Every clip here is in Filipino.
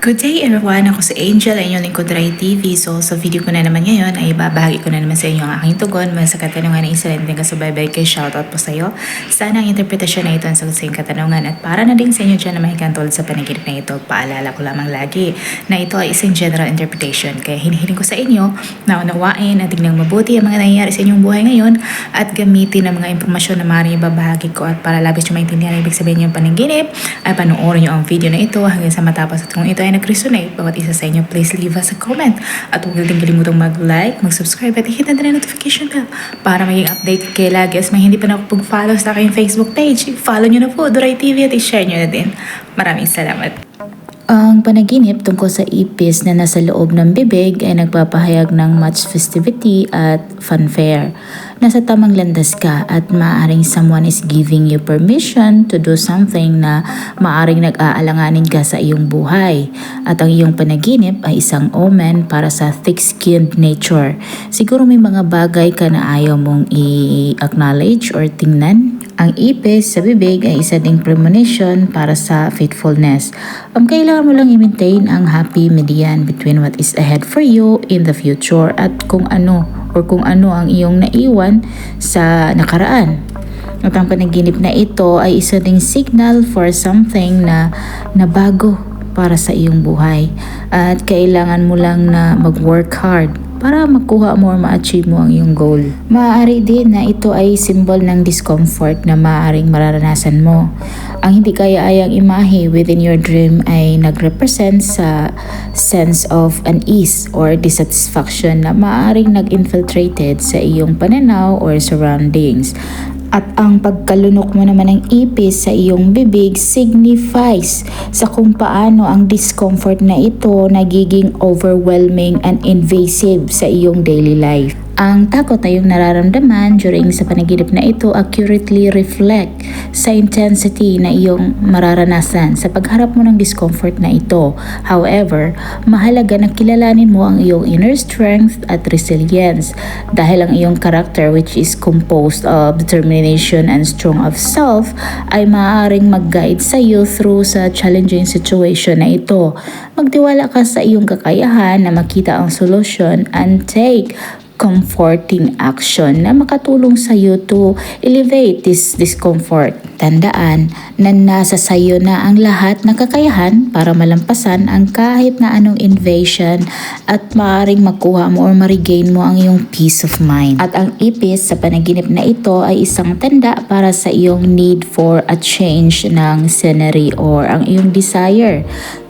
Good day everyone! Ako si Angel, ang inyong lingkod Rai TV. So sa video ko na naman ngayon ay babahagi ko na naman sa inyo ang aking tugon mula sa katanungan ng isa natin kasubaybay kay shoutout po sa iyo. Sana ang interpretasyon na ito ang sagot sa iyong katanungan at para na din sa inyo dyan na mahikantol sa panaginip na ito, paalala ko lamang lagi na ito ay isang general interpretation. Kaya hinihiling ko sa inyo na unawain at tingnan mabuti ang mga nangyayari sa inyong buhay ngayon at gamitin ang mga impormasyon na maaaring ibabahagi ko at para labis nyo maintindihan ang ibig sabihin yung panaginip ay panoorin nyo ang video na ito hanggang sa matapos at kung ito ay nag-resonate bawat isa sa inyo, please leave us a comment at huwag natin kalimutang mag-like, mag-subscribe at hit na notification bell para maging update kayo lagi as may hindi pa nakapag-follow sa aking Facebook page. Follow nyo na po Duray TV at i-share nyo na din. Maraming salamat. Ang panaginip tungkol sa ipis na nasa loob ng bibig ay nagpapahayag ng much festivity at fanfare. Nasa tamang landas ka at maaaring someone is giving you permission to do something na maaaring nag-aalanganin ka sa iyong buhay. At ang iyong panaginip ay isang omen para sa thick-skinned nature. Siguro may mga bagay ka na ayaw mong i-acknowledge or tingnan. Ang ipis sa bibig ay isa ding premonition para sa faithfulness. Kailangan mo lang i-maintain ang happy median between what is ahead for you in the future at kung ano ang iyong naiwan sa nakaraan. At ang panaginip na ito ay isa ding signal for something na bago para sa iyong buhay. At kailangan mo lang na mag-work hard para makuha mo or ma-achieve mo ang iyong goal. Maaari din na ito ay symbol ng discomfort na maaaring mararanasan mo. Ang hindi kaya-ayang imahe within your dream ay nag-represent sa sense of unease or dissatisfaction na maaaring nag-infiltrated sa iyong pananaw or surroundings. At ang pagkalunok mo naman ng ipis sa iyong bibig signifies sa kung paano ang discomfort na ito nagiging overwhelming and invasive sa iyong daily life. Ang takot na iyong nararamdaman during sa panaginip na ito accurately reflect sa intensity na iyong mararanasan sa pagharap mo ng discomfort na ito. However, mahalaga na kilalanin mo ang iyong inner strength at resilience dahil ang iyong character, which is composed of determination and strong of self, ay maaaring mag-guide sa iyo through sa challenging situation na ito. Magtiwala ka sa iyong kakayahan na makita ang solusyon and take comforting action na makatulong sa iyo to elevate this discomfort. Tandaan na nasa sa iyo na ang lahat ng kakayahan para malampasan ang kahit na anong invasion at maaaring makuha mo or ma-regain mo ang iyong peace of mind. At ang ipis sa panaginip na ito ay isang tanda para sa iyong need for a change ng scenery or ang iyong desire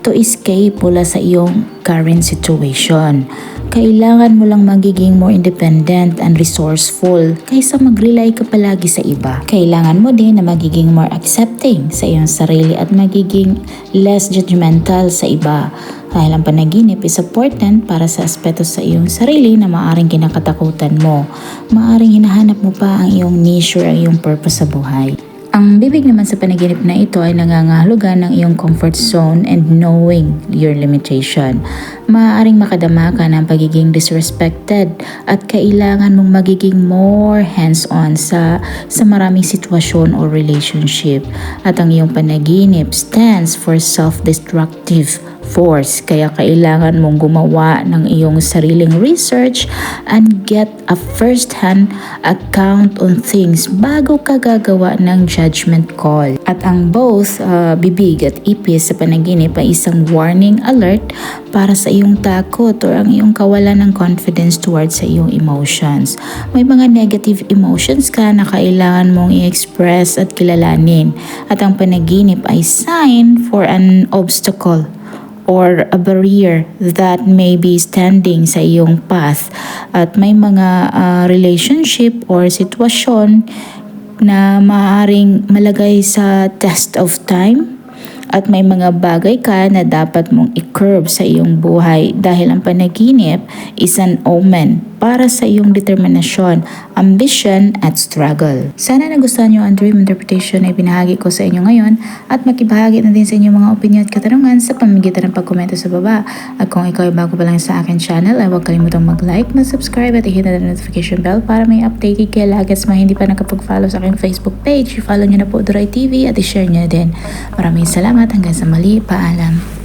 to escape mula sa iyong current situation. Kailangan mo lang magiging more independent and resourceful kaysa mag-rely ka palagi sa iba. Kailangan mo din na magiging more accepting sa iyong sarili at magiging less judgmental sa iba. Dahil ang panaginip is important para sa aspeto sa iyong sarili na maaaring kinakatakutan mo. Maaaring hinahanap mo pa ang iyong niche or ang iyong purpose sa buhay. Ang bibig naman sa panaginip na ito ay nangangahulugan ng iyong comfort zone and knowing your limitation. Maaaring makadama ka ng pagiging disrespected at kailangan mong magiging more hands-on sa maraming sitwasyon o relationship. At ang iyong panaginip stands for self-destructive force, kaya kailangan mong gumawa ng iyong sariling research and get a first-hand account on things bago ka gagawa ng judgment call. At ang both bibig at ipis sa panaginip ay isang warning alert para sa iyong takot or ang iyong kawalan ng confidence towards sa iyong emotions. May mga negative emotions ka na kailangan mong i-express at kilalanin. At ang panaginip ay sign for an obstacle or a barrier that may be standing sa iyong path. At may mga relationship or sitwasyon na maaaring malagay sa test of time. At may mga bagay ka na dapat mong i-curb sa iyong buhay dahil ang panaginip is an omen para sa iyong determinasyon, ambition at struggle. Sana nagustuhan niyo ang dream interpretation na ibinahagi ko sa inyo ngayon at makibahagi na din sa inyong mga opinion at katanungan sa pamamagitan ng pagkomento sa baba. At kung ikaw ay bago pa lang sa akin channel ay huwag kalimutang mag-like, mag-subscribe at i-hit na notification bell para may update kayo lagi at mga hindi pa nakapag-follow sa aking Facebook page. I-follow niyo na po Duray TV at i-share niyo na din. Maraming salamat. Hanggang sa mali. Paalam.